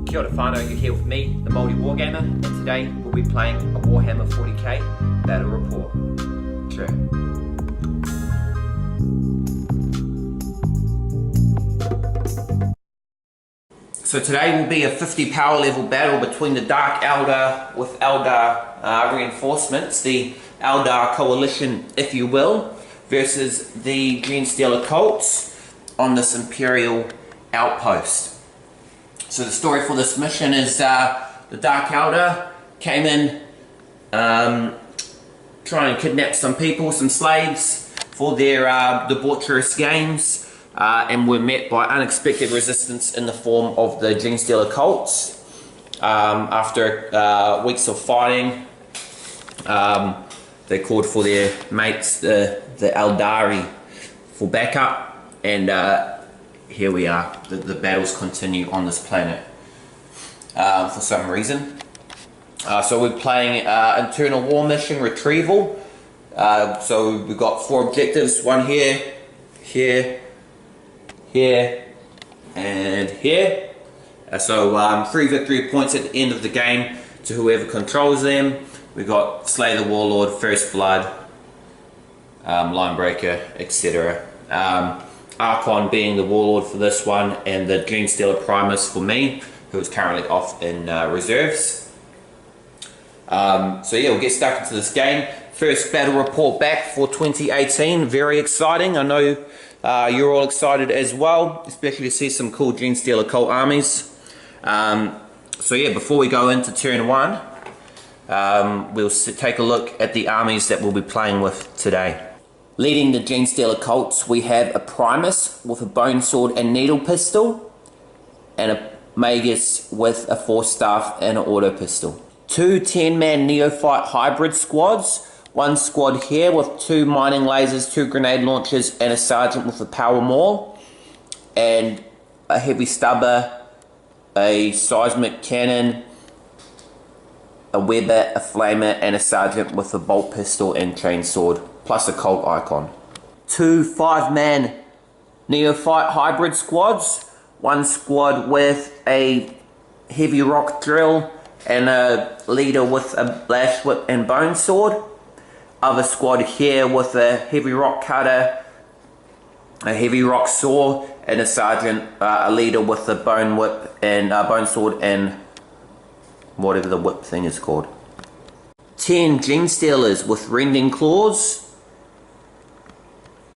Kia ora whānau, you're here with me, the Māori Wargamer, and today we'll be playing a Warhammer 40k battle report. Chur. So today will be a 50 power level battle between the Dark Eldar with Eldar reinforcements, the Eldar coalition if you will, versus the Genestealer Cult on this Imperial outpost. So the story for this mission is the Dark Eldar came in trying to kidnap some people, some slaves for their debaucherous games, and were met by unexpected resistance in the form of the Genestealer Cults. After weeks of fighting, they called for their mates, the Eldari, for backup, and here we are. The battles continue on this planet for some reason. So we're playing internal war mission retrieval. So we've got 4 objectives, one here, here, here, and here. So 3 victory points at the end of the game to whoever controls them. We've got Slay the Warlord, First Blood, Linebreaker, etc. Archon being the Warlord for this one, and the Genestealer Primus for me, who is currently off in reserves. So yeah, we'll get stuck into this game. First battle report back for 2018, very exciting. I know you're all excited as well, especially to see some cool Genestealer Cult armies. So yeah, before we go into turn 1, we'll take a look at the armies that we'll be playing with today. Leading the Genestealer Cults, we have a Primus with a Bone Sword and Needle Pistol, and a Magus with a Force Staff and an Auto Pistol. 2 10-man Neophyte Hybrid squads, one squad here with 2 mining lasers, 2 grenade launchers, and a Sergeant with a Power Maul, and a Heavy Stubber, a Seismic Cannon, a Weber, a Flamer, and a Sergeant with a Bolt Pistol and Chainsword, plus a Cult icon. 2 5-man Neophyte Hybrid squads, one squad with a Heavy Rock Drill and a leader with a Lash Whip and Bone Sword. Other squad here with a Heavy Rock Cutter, a Heavy Rock Saw, and a Sergeant, a leader with a Bone Whip and Bone Sword and whatever the whip thing is called. 10 Genestealers with Rending Claws.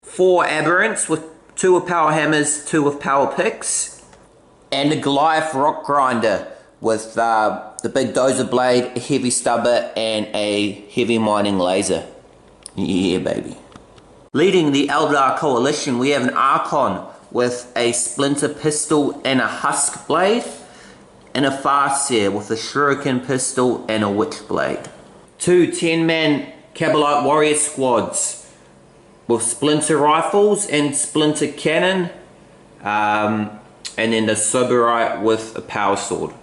4 Aberrants with 2 with Power Hammers, 2 with Power Picks. And a Goliath Rock Grinder with the big Dozer Blade, a Heavy Stubber, and a Heavy Mining Laser. Yeah, baby. Leading the Eldar Coalition, we have an Archon with a Splinter Pistol and a Husk Blade, and a Farseer with a Shuriken Pistol and a Witch Blade. 2 10-man Cabalite Warrior squads with Splinter Rifles and Splinter Cannon, and then the Soberite with a Power Sword.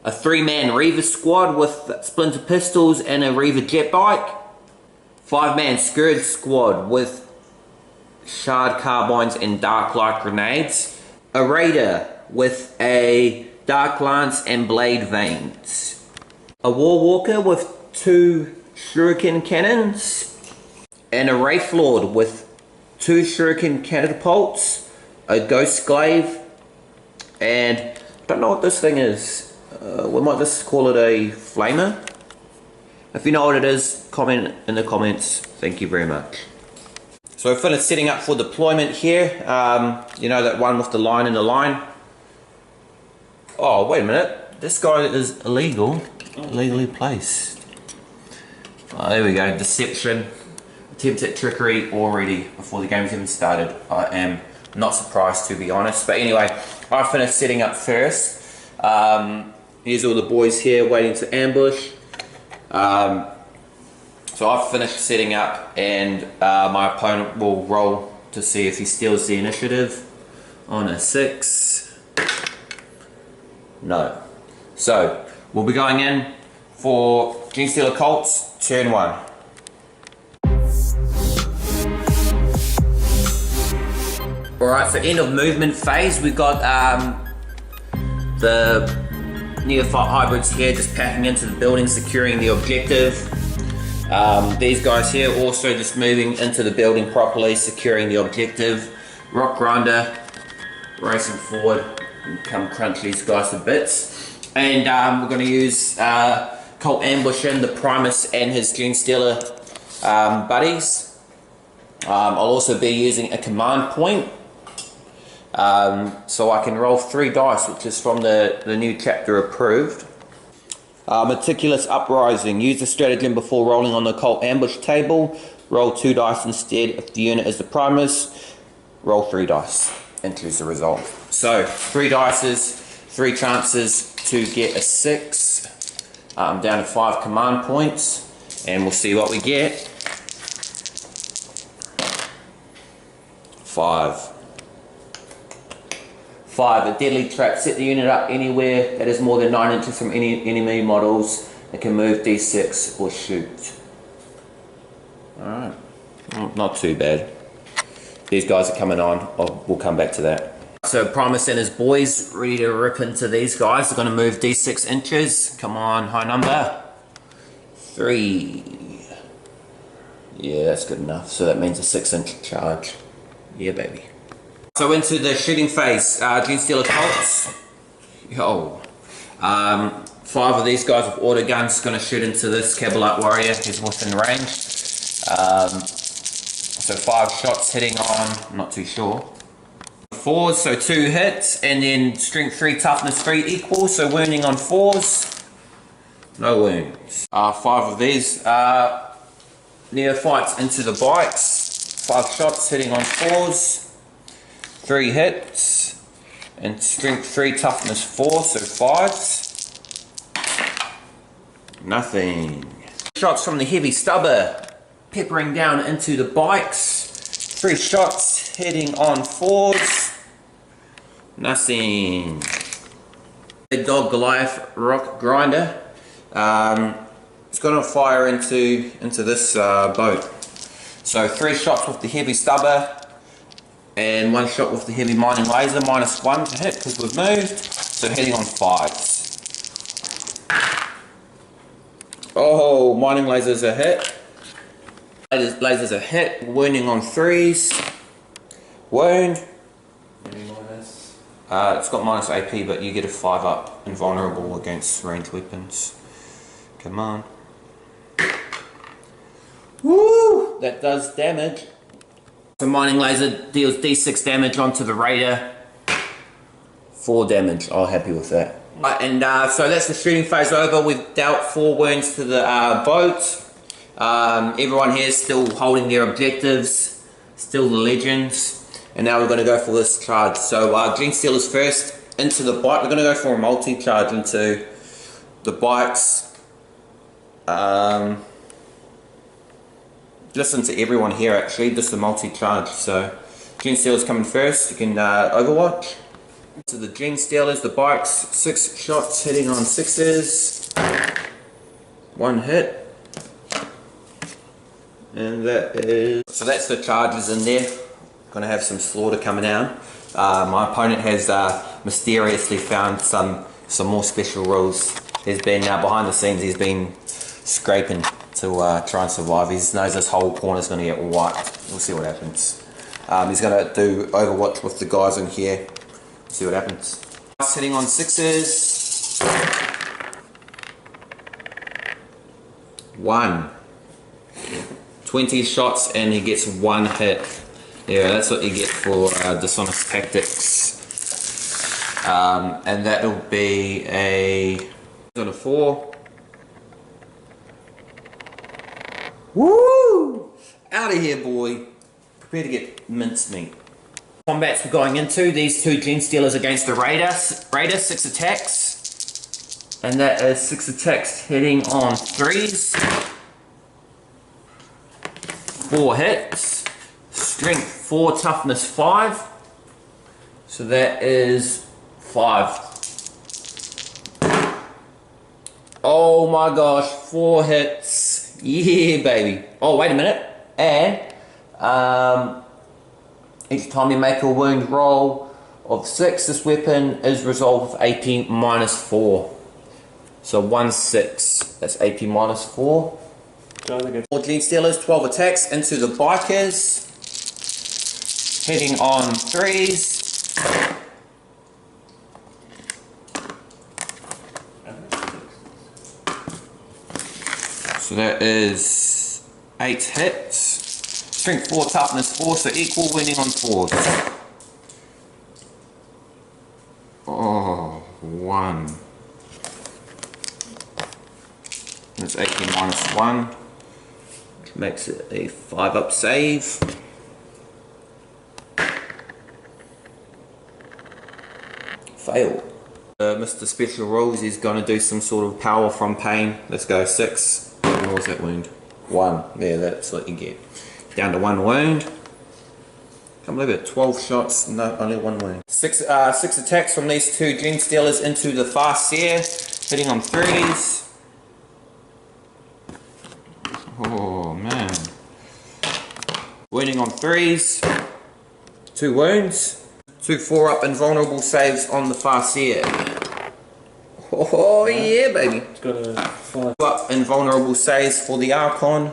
A 3-man Reaver squad with Splinter Pistols and a Reaver Jet Bike. 5-man Scourge squad with Shard Carbines and Dark Light Grenades. A Raider with a Dark Lance and Blade Veins. A Warwalker with 2 Shuriken Cannons. And a Wraith Lord with 2 Shuriken Catapults. A Ghost Glaive. And I don't know what this thing is. We might just call it a Flamer. If you know what it is, comment in the comments. Thank you very much. So we're finished setting up for deployment here. You know that one with the line in the line? Oh, wait a minute. This guy is illegal. Illegally placed. Oh, there we go. Deception. Attempt at trickery already before the game's even started. I am not surprised, to be honest. But anyway, I finished setting up first. Here's all the boys here waiting to ambush. So I've finished setting up, and my opponent will roll to see if he steals the initiative on a 6. No. So we'll be going in for Genestealer Cults, turn 1. Alright, for end of movement phase, we've got the neophyte hybrids here, just packing into the building, securing the objective. These guys here also just moving into the building properly, securing the objective. Rock grinder, racing forward, and come crunch these guys to bits. And we're going to use Cult Ambush in the Primus and his Genestealer buddies. I'll also be using a command point. So I can roll 3 dice, which is from the new chapter approved. Meticulous Uprising. Use the stratagem before rolling on the Cult Ambush table. Roll 2 dice instead if the unit is the Primus. Roll 3 dice and choose the result. So 3 dices, 3 chances to get a 6. Down to 5 command points, and we'll see what we get. 5. A deadly trap. Set the unit up anywhere that is more than 9 inches from any enemy models. It can move d6 or shoot. Alright, not too bad. These guys are coming on. We'll come back to that. So Primus and his boys ready to rip into these guys. They're going to move d6 inches. Come on, high number. 3. Yeah, that's good enough. So that means a 6-inch charge. Yeah, baby. So into the shooting phase. Genestealer Cult. Yo. 5 of these guys with auto guns going to shoot into this Cabalite warrior who's within range. So 5 shots hitting on, I'm not too sure. 4s, so 2 hits, and then strength 3, toughness 3 equal, so wounding on 4s. No wounds. 5 of these neophytes into the bikes. 5 shots hitting on 4s. 3 hits, and strength 3, toughness 4, so 5s. Nothing. Shots from the heavy stubber. Peppering down into the bikes. 3 shots hitting on 4s. Nothing. Big dog Goliath rock grinder. It's going to fire into this boat. So 3 shots with the heavy stubber and 1 shot with the heavy mining laser. -1 to hit because we've moved. So hitting on 5s. Oh, mining lasers a hit. Lasers a hit, wounding on 3s. Wound. It's got minus AP, but you get a 5 up, invulnerable against ranged weapons. Come on. Woo! That does damage. The mining laser deals D6 damage onto the raider. 4 damage. I'm happy with that. And so that's the shooting phase over. We've dealt 4 wounds to the boat. Everyone here is still holding their objectives, still the legends, and now we're going to go for this charge. So Genestealers first into the bike. We're going to go for a multi-charge into the bikes. Listen to everyone here actually, just a multi-charge. So Genestealers coming first, you can overwatch. To the Genestealers, the bikes, 6 shots hitting on 6s. 1 hit. And that is... So that's the charges in there. Gonna have some slaughter coming down. My opponent has mysteriously found some more special rules. He's been, behind the scenes, he's been scraping to try and survive. He knows this whole corner's gonna get wiped. We'll see what happens. He's gonna do Overwatch with the guys in here. See what happens. Sitting on 6s. 1. 20 shots and he gets 1 hit. Yeah, that's what you get for dishonest tactics. And that'll be a 4. Woo! Out of here, boy. Prepare to get mincemeat. Combats we're going into, these 2 Genestealers against the Raider, 6 attacks. And that is 6 attacks hitting on 3s. 4 hits. Strength 4, toughness 5. So that is 5. Oh my gosh, 4 hits. Yeah, baby. Oh, wait a minute. And each time you make a wound roll of 6, this weapon is resolved with AP -4. So 1-6. That's AP -4. More Genestealers, 12 attacks into the bikers. Hitting on 3s. So that is 8 hits. Strength 4, toughness 4, so equal, winning on 4s. Oh, 1. That's AP -1, which makes it a 5-up save. Fail. Mr. Special Rules is going to do some sort of power from pain. Let's go 6. What was that wound? 1. Yeah, that's what you get. Down to 1 wound. Can't believe it. 12 shots, no, only 1 wound. 6 attacks from these 2 Genestealers into the Farseer, hitting on 3s. Oh man. Wounding on 3s. 2 wounds. 2 4-up invulnerable saves on the Farseer. Oh yeah, baby. It's got a 5-up invulnerable saves for the Archon.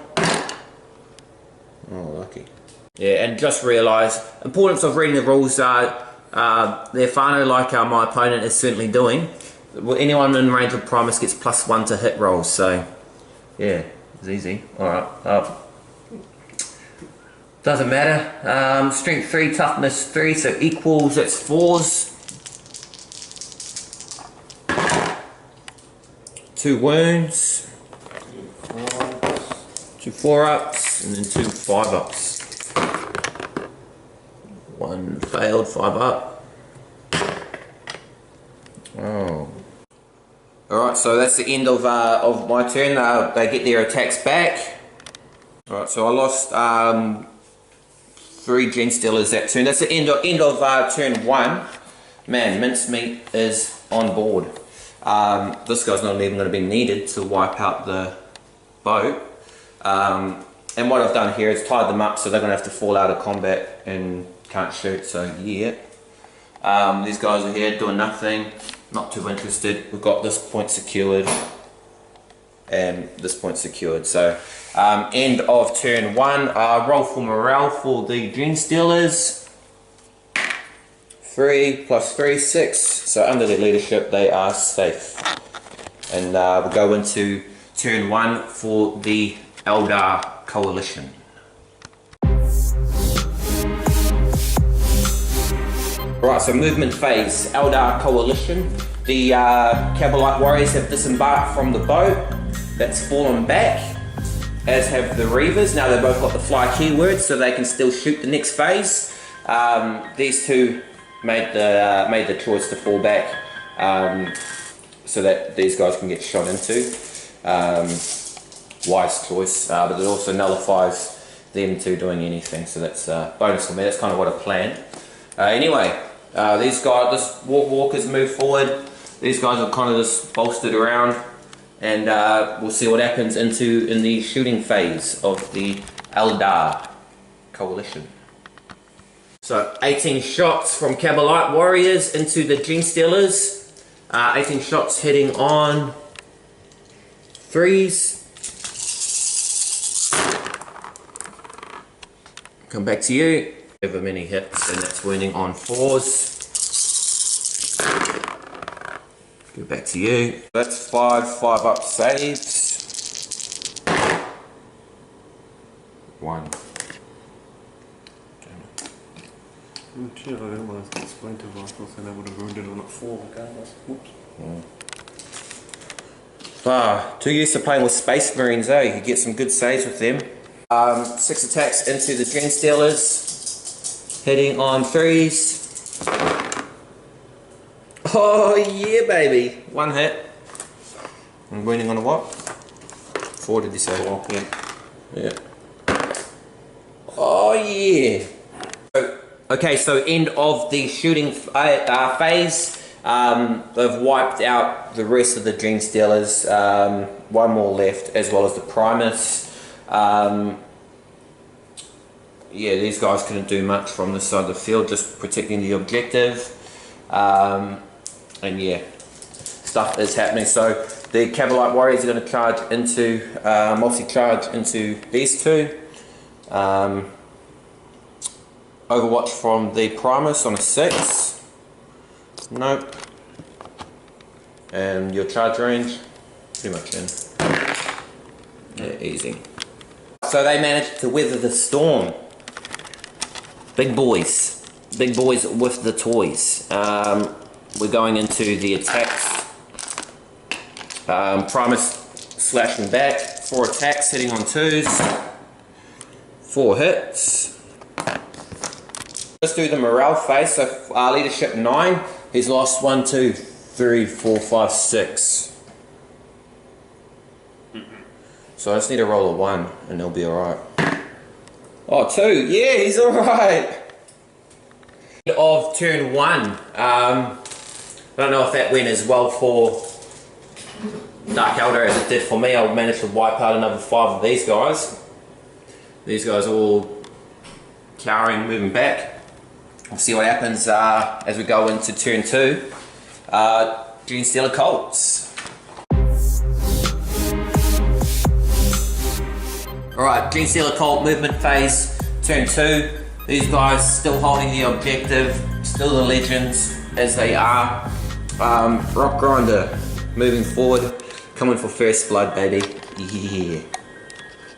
Oh, lucky. Yeah, and just realised, importance of reading the rules are they're whānau like my opponent is certainly doing. Anyone in range of Primus gets +1 to hit rolls, so yeah, it's easy. Alright, doesn't matter. Strength 3, toughness 3, so equals, that's 4s. 2 wounds. 2 4-ups, and then 2 5-ups. 1 failed, 5-up. Oh. Alright, so that's the end of my turn. They get their attacks back. Alright, so I lost 3 Genestealers that turn. That's the end of turn 1. Man, Mincemeat is on board. This guy's not even going to be needed to wipe out the boat. And what I've done here is tied them up so they're going to have to fall out of combat and can't shoot, so yeah. These guys are here doing nothing, not too interested. We've got this point secured and this point secured. So end of turn 1. Roll for morale for the Genestealers. 3 + 3, 6. So under their leadership they are safe. And we'll go into turn 1 for the Eldar Coalition. Right, so movement phase, Eldar Coalition. The Cabalite warriors have disembarked from the boat that's fallen back, as have the Reavers. Now they've both got the fly keyword, so they can still shoot the next phase. These 2 made the choice to fall back, so that these guys can get shot into. Wise choice, but it also nullifies them to doing anything, so that's a bonus for me. That's kind of what I planned. Anyway, these guys, this walkers move forward. These guys are kind of just bolstered around, and we'll see what happens in the shooting phase of the Eldar Coalition. So 18 shots from Cabalite warriors into the Genestealers. 18 shots hitting on 3s. Come back to you. Over many hits, and that's wounding on 4s. Go back to you. That's 5-up saves. 1. Oh shit, I didn't want to explain to rifles, and I would have wounded on at 4 regardless. Whoops. Yeah. 2 years of playing with Space Marines, eh? You could get some good saves with them. 6 attacks into the Genestealers. Hitting on 3s. Oh yeah, baby. 1 hit. I'm wounding on a what? 4, did you say? 4, yeah. Yeah. Oh yeah. Okay, so end of the shooting phase. They've wiped out the rest of the Genestealers. 1 more left, as well as the Primus. Yeah, these guys couldn't do much from this side of the field, just protecting the objective. And yeah, stuff is happening. So The Cavalite Warriors are going to charge into, multi-charge into these two. Overwatch from the Primus on a 6. Nope. And your charge range, pretty much in. Yeah, easy. So they managed to weather the storm. Big boys. Big boys with the toys. We're going into the attacks. Primus slashing back. 4 attacks, hitting on 2s. 4 hits. Let's do the morale phase. So leadership 9. He's lost 1, 2, 3, 4, 5, 6. So I just need to roll a 1 and he'll be alright. Oh, 2. Yeah, he's alright. Of turn 1. I don't know if that went as well for Dark Eldar as it did for me. I managed to wipe out another 5 of these guys. These guys are all cowering, moving back. We'll see what happens as we go into turn 2. Genestealer Cults. Alright, Genestealer Cult movement phase, turn 2. These guys still holding the objective, still the legends as they are. Rock Grinder moving forward, coming for first blood, baby. Yeah.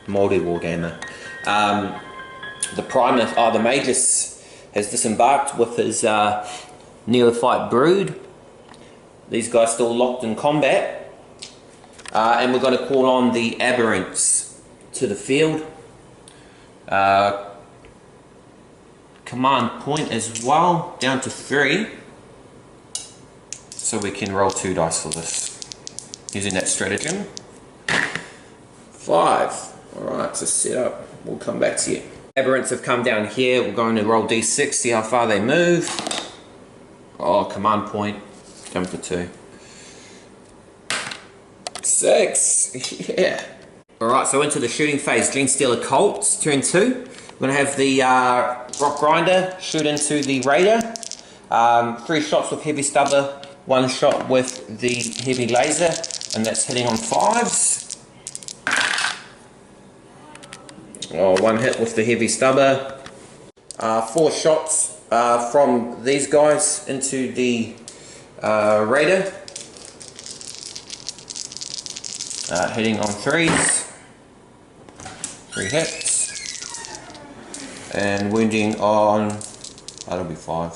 Maoriwargamer. The Primus, the Magus has disembarked with his Neophyte Brood. These guys still locked in combat. And we're going to call on the Aberrants to the field. Command point as well, down to 3. So we can roll 2 dice for this, using that stratagem. 5. Alright, so set up. We'll come back to you. Aberrants have come down here. We're going to roll d6, see how far they move. Oh, command point, jump to 2. 6. Yeah. Alright, so into the shooting phase. Genestealer Cults, turn 2. We're going to have the Rock Grinder shoot into the Raider. 3 shots with Heavy Stubber, 1 shot with the Heavy Laser, and that's hitting on 5s. Oh, 1 hit with the Heavy Stubber. 4 shots from these guys into the Raider. Hitting on 3s. 3 hits. And wounding on, that'll be 5.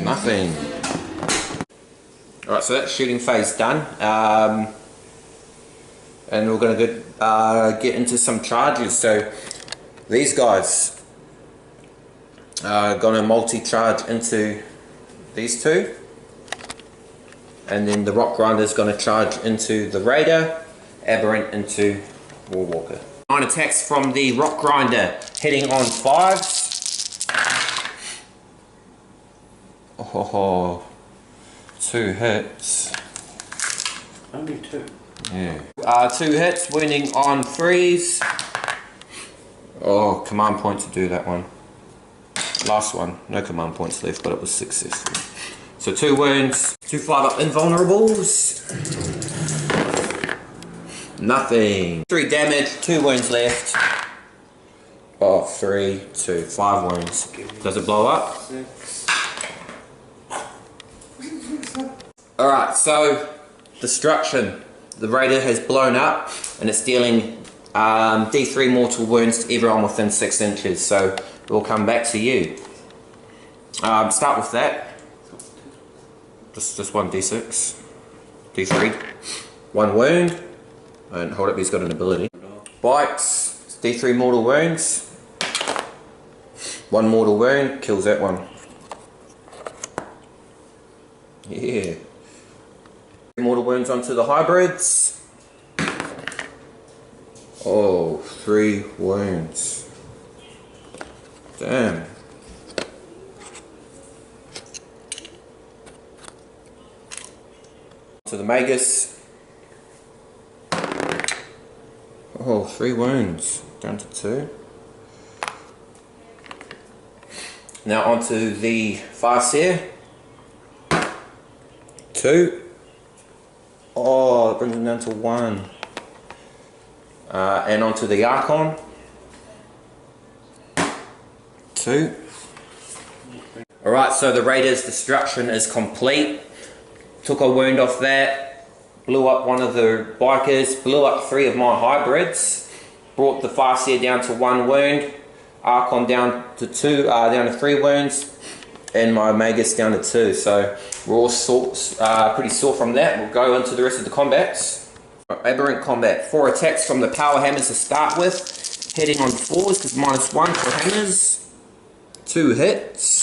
Nothing. Alright, so that's shooting phase done. And we're going to get into some charges. So these guys are going to multi-charge into these 2. And then the Rock Grinder is going to charge into the Raider, Aberrant into Warwalker. 9 attacks from the Rock Grinder, hitting on 5s. Oh, 2 hits. Only 2. Yeah. 2 hits, wounding on 3s. Oh, command point to do that one. Last one, no command points left, but it was successful. So 2 wounds, 2 5-up invulnerables. Nothing. 3 damage, 2 wounds left. Oh, 3, 2, 5 wounds. Does it blow up? 6. Alright, so destruction. The Raider has blown up and it's dealing D3 mortal wounds to everyone within 6 inches. So we'll come back to you. Start with that. Just 1 D6. D3. 1 wound. And hold up, he's got an ability. Bites. D3 mortal wounds. 1 mortal wound. Kills that one. Yeah. Mortal wounds onto the hybrids. Oh, 3 wounds. Damn. To the Magus. Oh, 3 wounds. Down to 2. Now onto the Farseer. 2. Oh, it brings him down to 1. And onto the Archon. 2. Alright, so the Raiders' destruction is complete. Took a wound off that. Blew up one of the bikers. Blew up 3 of my hybrids. Brought the Farseer down to 1 wound. Archon down to 3 wounds. And my Magus down to 2. So we're all pretty sore from that. We'll go into the rest of the combats. Aberrant combat. 4 attacks from the power hammers to start with. Hitting on 4s because -1 for hammers. 2 hits.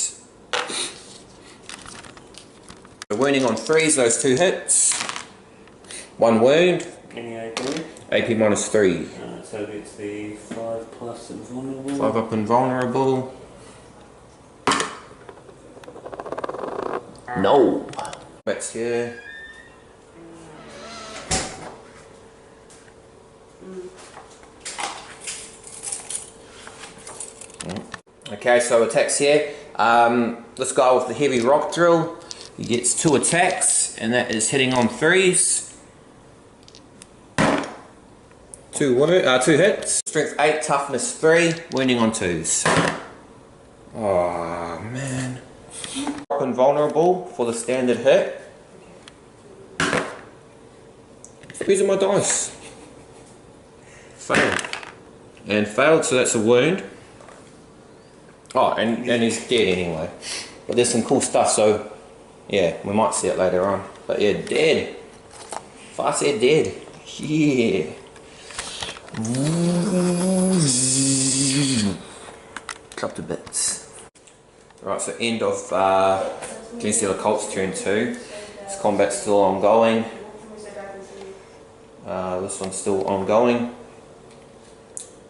Wounding on 3s, those 2 hits. 1 wound. Any AP? AP -3. So it's the 5+ and vulnerable. 5 up and vulnerable. No. That's here. Okay, so attacks here. Let's go with the heavy rock drill. He gets 2 attacks, and that is hitting on 3s. 2 hits. Strength 8, toughness 3, wounding on 2s. Oh man. Up and vulnerable for the standard hit. These are my dice. Failed. And failed, so that's a wound. Oh, and he's dead anyway. But there's some cool stuff, so yeah, we might see it later on. But yeah, dead. Farseer dead. Yeah. Dropped to bits. Right, so end of Genestealer Cult's turn 2. This combat's still ongoing. This one's still ongoing.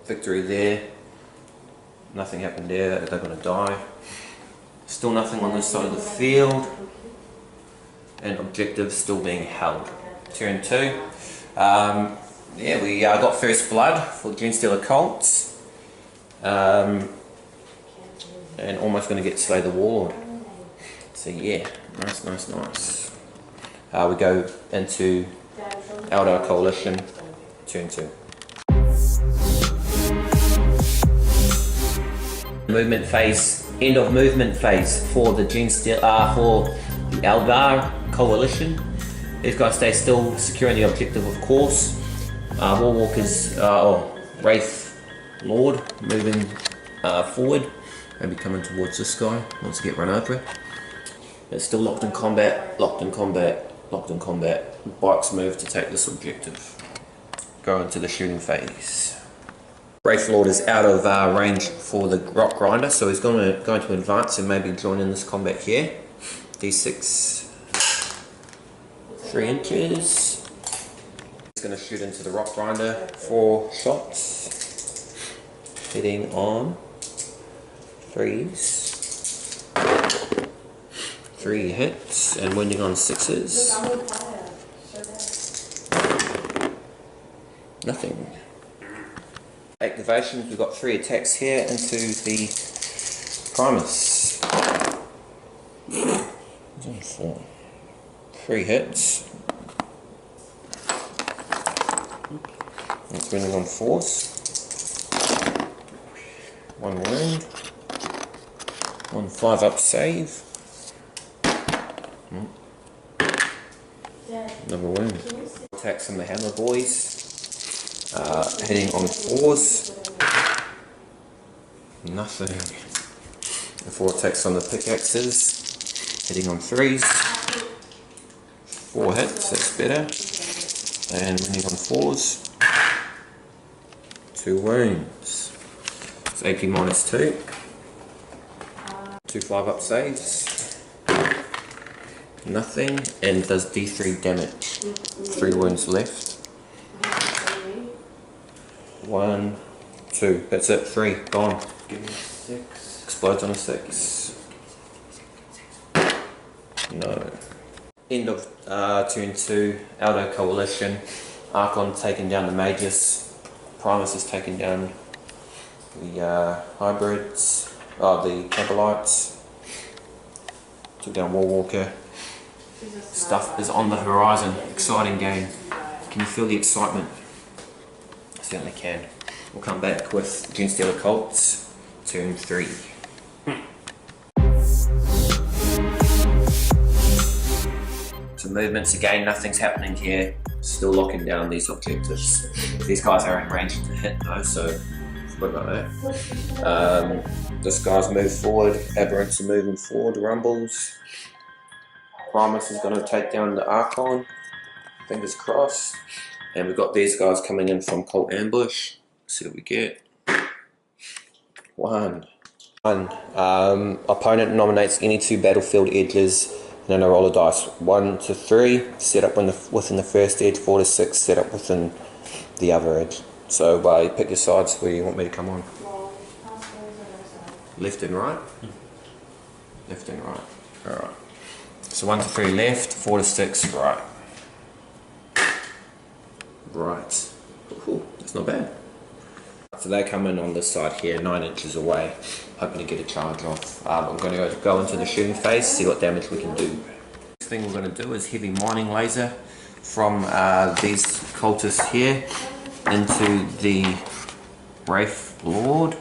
Victory there. Nothing happened there, they're going to die. Still nothing on this side of the field. And objectives still being held. Turn 2. Yeah, we got first blood for Genestealer Cult. And almost going to get Slay the Warlord. So yeah, nice. We go into Eldar Coalition, turn 2. Movement phase, end of movement phase for the for the Eldar Coalition. These guys stay still, securing the objective, of course. Warwalkers, Wraith Lord, moving forward, maybe coming towards this guy. Wants to get run over. It's still locked in combat. Bikes move to take this objective. Go into the shooting phase. Wraith Lord is out of range for the Rock Grinder, so he's going to advance and maybe join in this combat here. D6, 3 inches. He's going to shoot into the Rock Grinder, 4 shots, hitting on 3s, 3 hits, and wounding on 6s. Nothing. Activations, we've got 3 attacks here into the Primus. 4. 3 hits. It's winning on 4s. 1 wound. 1 5-up save. Another wound. Attacks from the Hammer Boys. Hitting on 4s. Nothing. And 4 attacks on the pickaxes. Hitting on 3s. 4 hits, that's better. And winning on 4s. 2 wounds. It's AP -2. 2 5-up saves. Nothing. And does D3 damage. 3 wounds left. 1, 2. That's it. 3. Gone. Give me 6. Explodes on a 6. No. End of turn 2. Eldar Coalition. Archon taking down the Magus. Primus is taking down the hybrids. The Capelites. Took down Warwalker. Stuff is on the horizon. Exciting game. Can you feel the excitement? I certainly can. We'll come back with Genestealer Cult, turn 3. Some movements again, nothing's happening here. Still locking down these objectives. These guys are in range to hit though, so what about that? This guy's moved forward, Aberrants are moving forward, Rumbles. Primus is going to take down the Archon, fingers crossed. And we've got these guys coming in from Cult Ambush. Let's see what we get. One. Opponent nominates any 2 battlefield edges and then a roll of dice. 1 to 3, set up within the first edge. 4 to 6, set up within the other edge. So you pick your sides where you want me to come on. Left and right? Left and right. Alright. So 1 to 3 left, 4 to 6 right. Right. Ooh, that's not bad. So they come in on this side here, 9 inches away, hoping to get a charge off. I'm going to go into the shooting phase, see what damage we can do. Next thing we're going to do is heavy mining laser from these cultists here into the Wraith Lord.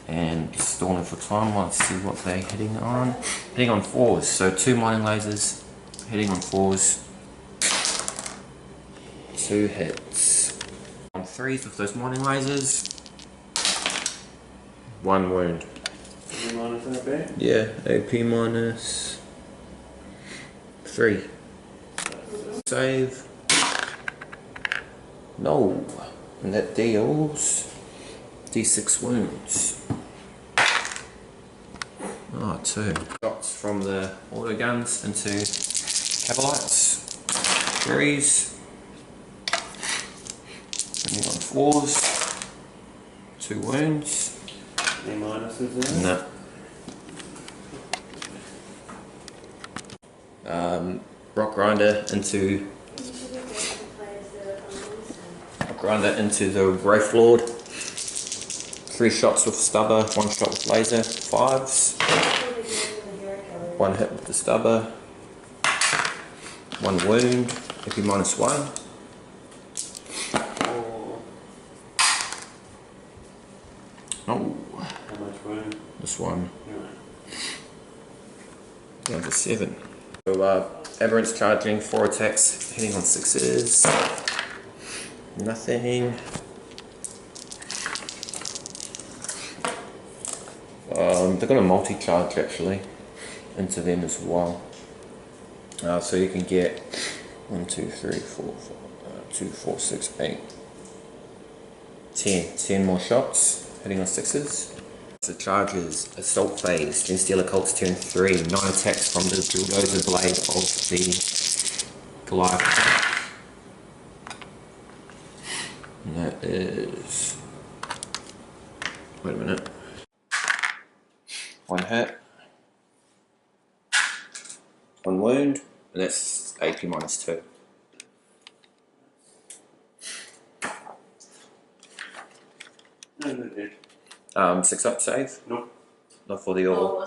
And stalling for time, let's see what they're hitting on. Hitting on 4s, so 2 mining lasers, hitting on 4s. 2 hits. On 3s with those mining lasers. 1 wound. AP minus in a bit? Yeah, AP minus 3. Save. No. And that deals D6 wounds. Oh, 2. Shots from the auto guns into Cabalites. 3s. Hitting on 4s. 2 wounds. Any minuses in? No. Rock grinder into the Wraith Lord. 3 shots with stubber, 1 shot with laser, 5s. 1 hit with the stubber. 1 wound, AP minus 1. Oh. How much wound? This one. Yeah. Down to 7. So Aberrant's charging, 4 attacks, hitting on 6s. Nothing. They're going to multi-charge actually into them as well. So you can get 1, 2, 3, 4, 2, 4, 6, 8, 10 more shots, hitting on 6s. So charges, assault phase, Genestealer Cult's turn 3, 9 attacks from the bulldozer blade of the Goliath. And that is, wait a minute, 1 hit, 1 wound, and that's AP minus 2. No, no, dude. 6 up save? Nope. Not for your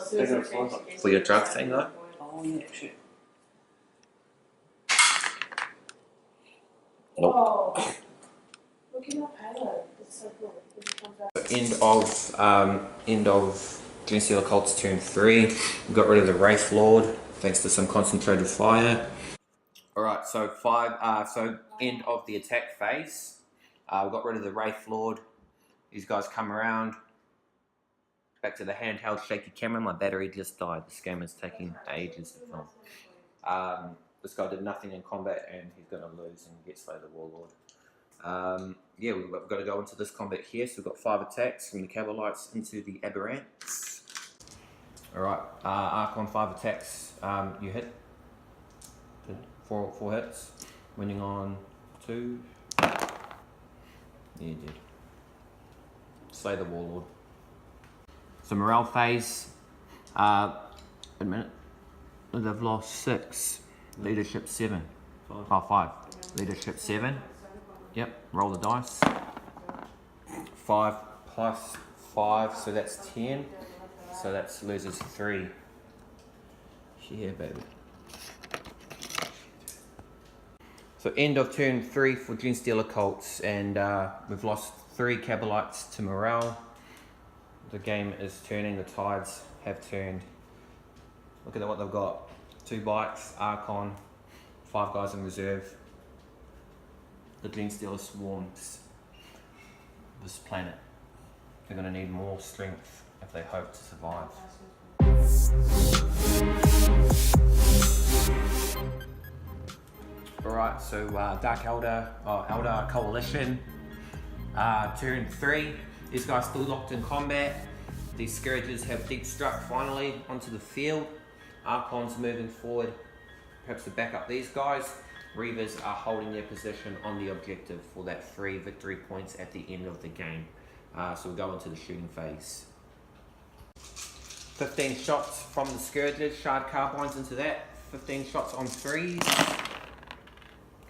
drug thing though? Oh yeah, shit. Nope. Oh, look at my payload. It's so cool. End of Genestealer Cult's turn 3. We got rid of the Wraith Lord thanks to some concentrated fire. Alright, so end of the attack phase. We got rid of the Wraith Lord. These guys come around. Back to the handheld shaky camera. My battery just died. This game is taking ages to film. This guy did nothing in combat and he's going to lose and get Slay the Warlord. Yeah, we've got to go into this combat here. So we've got 5 attacks from the Cabalites into the Aberrants. Alright, Archon 5 attacks. You hit. 4 hits. Winning on 2. Yeah, you did. Slay the Warlord. So morale phase. Wait a minute. They've lost 6. Leadership 7. 5. Leadership 7. Yep, roll the dice. 5 plus 5, so that's 10. So that loses 3. Yeah, baby. So end of turn 3 for Genestealer Cults, and we've lost 3 Cabalites to morale. The game is turning, the tides have turned. Look at what they've got. 2 bikes, Archon, 5 guys in reserve. The Genestealer swarms this planet. They're going to need more strength if they hope to survive. Alright, so Dark Eldar, Eldar Coalition, turn 3. These guys still locked in combat. These Scourges have deep struck finally onto the field. Archon's moving forward, perhaps to back up these guys. Reavers are holding their position on the objective for that 3 victory points at the end of the game. So we'll go into the shooting phase. 15 shots from the Scourges, shard carbines into that. 15 shots on 3s.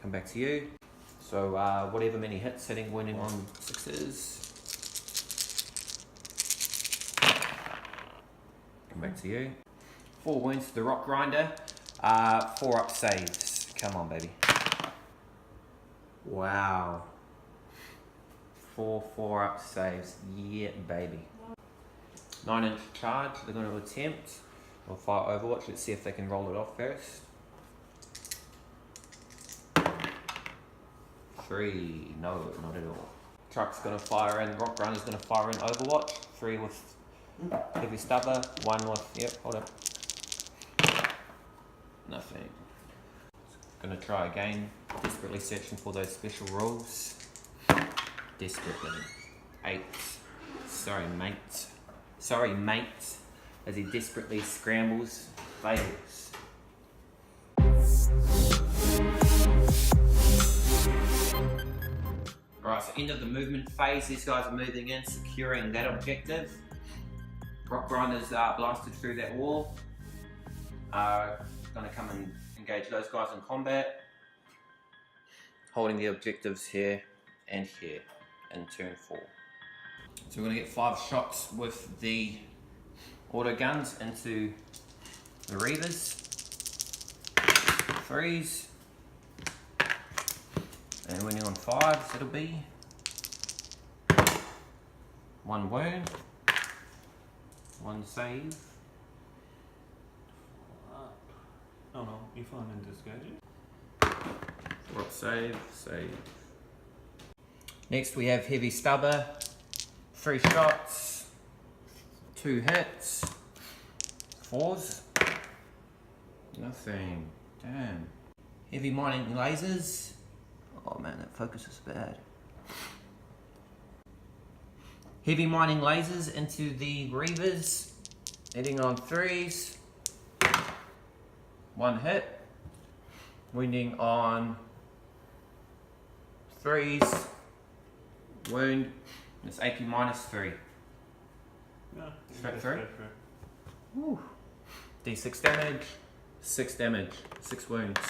Come back to you. So whatever many hits, hitting, wounding on 6s. Come back to you. 4 wounds to the Rock Grinder. 4 up saves. Come on, baby. Wow. 4 up saves. Yeah, baby. 9-inch charge. They're going to attempt. We'll fire Overwatch. Let's see if they can roll it off first. 3. No, not at all. Truck's going to fire in. Rock Grinder's going to fire in Overwatch. 3 with heavy stubber. 1 with... Yep, hold up. Nothing. Gonna try again. Desperately searching for those special rules. Desperately. 8. Sorry, mate. Sorry, mate. As he desperately scrambles, fails. Alright, so end of the movement phase. These guys are moving in, securing that objective. Rock Grinders blasted through that wall. Gonna come and engage those guys in combat. Holding the objectives here and here in turn 4. So we're gonna get 5 shots with the auto guns into the Reavers. 3s. And winning on 5s, it'll be 1 wound, 1 save. Oh no, you find in discouraging. Rock save, save. Next we have Heavy Stubber. 3 shots, 2 hits, 4s. Nothing. Damn. Heavy Mining Lasers. Oh man, that focus is bad. Heavy Mining Lasers into the Reavers. Hitting on 3s. 1 hit. Wounding on 3s. Wound. It's AP -3. Yeah. Straight through. Woo. D6 damage. 6 damage. 6 wounds.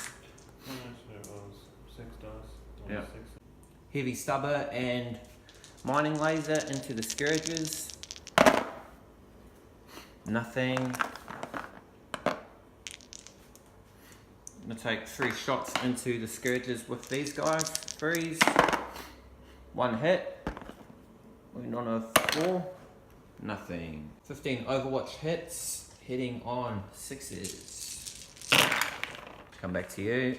So it was 6 dice. Yeah. 6. Heavy Stubber and Mining Laser into the Scourges. Nothing. I'm going to take 3 shots into the Scourges with these guys. 3s. 1 hit. Wound on a 4. Nothing. 15 Overwatch hits. Hitting on 6s. Come back to you.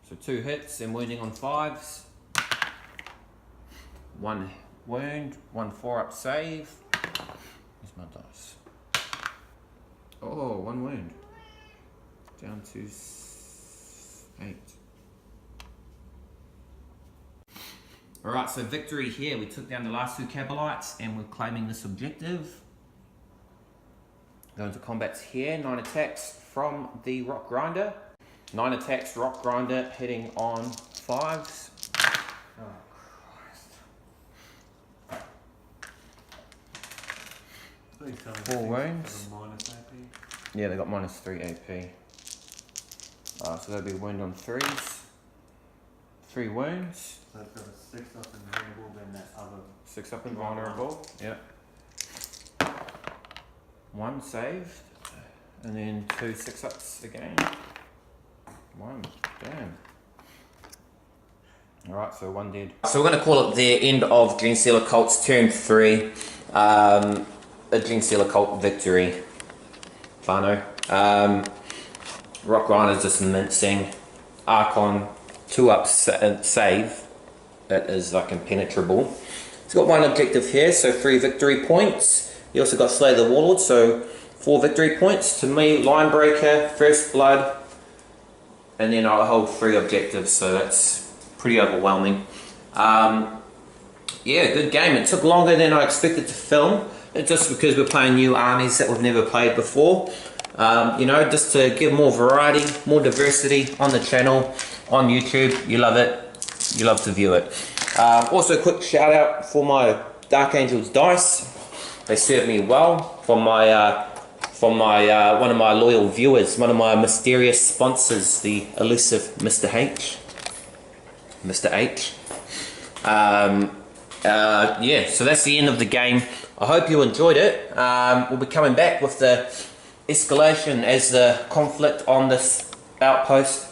So 2 hits and wounding on 5s. 1 wound. 1 4-up save. Where's my dice? Oh, 1 wound. Down to 8. Alright, so victory here. We took down the last 2 Cabalites and we're claiming this objective. Going to combats here. 9 attacks from the Rock Grinder. 9 attacks, Rock Grinder hitting on 5s. Oh Christ. 4 wounds. Yeah, they got -3 AP. So that'll be a wound on 3s. 3 wounds. So it's got a 6 up and vulnerable, then that other. 6 up and vulnerable. Yep. 1 saved. And then 2 6-ups again. 1. Damn. Alright, so 1 dead. So we're going to call it the end of Genestealer Cult's turn 3. A Genestealer Cult victory. Whānau. Rock Rhino's just mincing. Archon 2-up save. That is like impenetrable. He's got 1 objective here, so 3 victory points. He also got Slay the Warlord, so 4 victory points. To me, Linebreaker, First Blood, and then I'll hold 3 objectives, so that's pretty overwhelming. Yeah, good game. It took longer than I expected to film. It's just because we're playing new armies that we've never played before. You know, just to give more variety, more diversity on the channel, on YouTube. You love it. You love to view it. Also, a quick shout out for my Dark Angels dice. They served me well. From one of my loyal viewers, one of my mysterious sponsors, the elusive Mr. H. Mr. H. Yeah, so that's the end of the game. I hope you enjoyed it. We'll be coming back with the escalation as the conflict on this outpost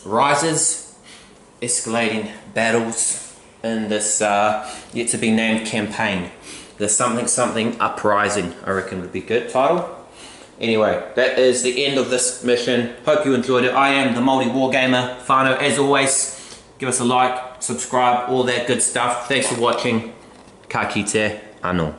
rises, escalating battles in this yet to be named campaign. The something uprising, I reckon would be good title. Anyway, that is the end of this mission. Hope you enjoyed it. I am the maoriwargamer. Whānau, as always, give us a like, subscribe, all that good stuff. Thanks for watching. Ka kite, anō.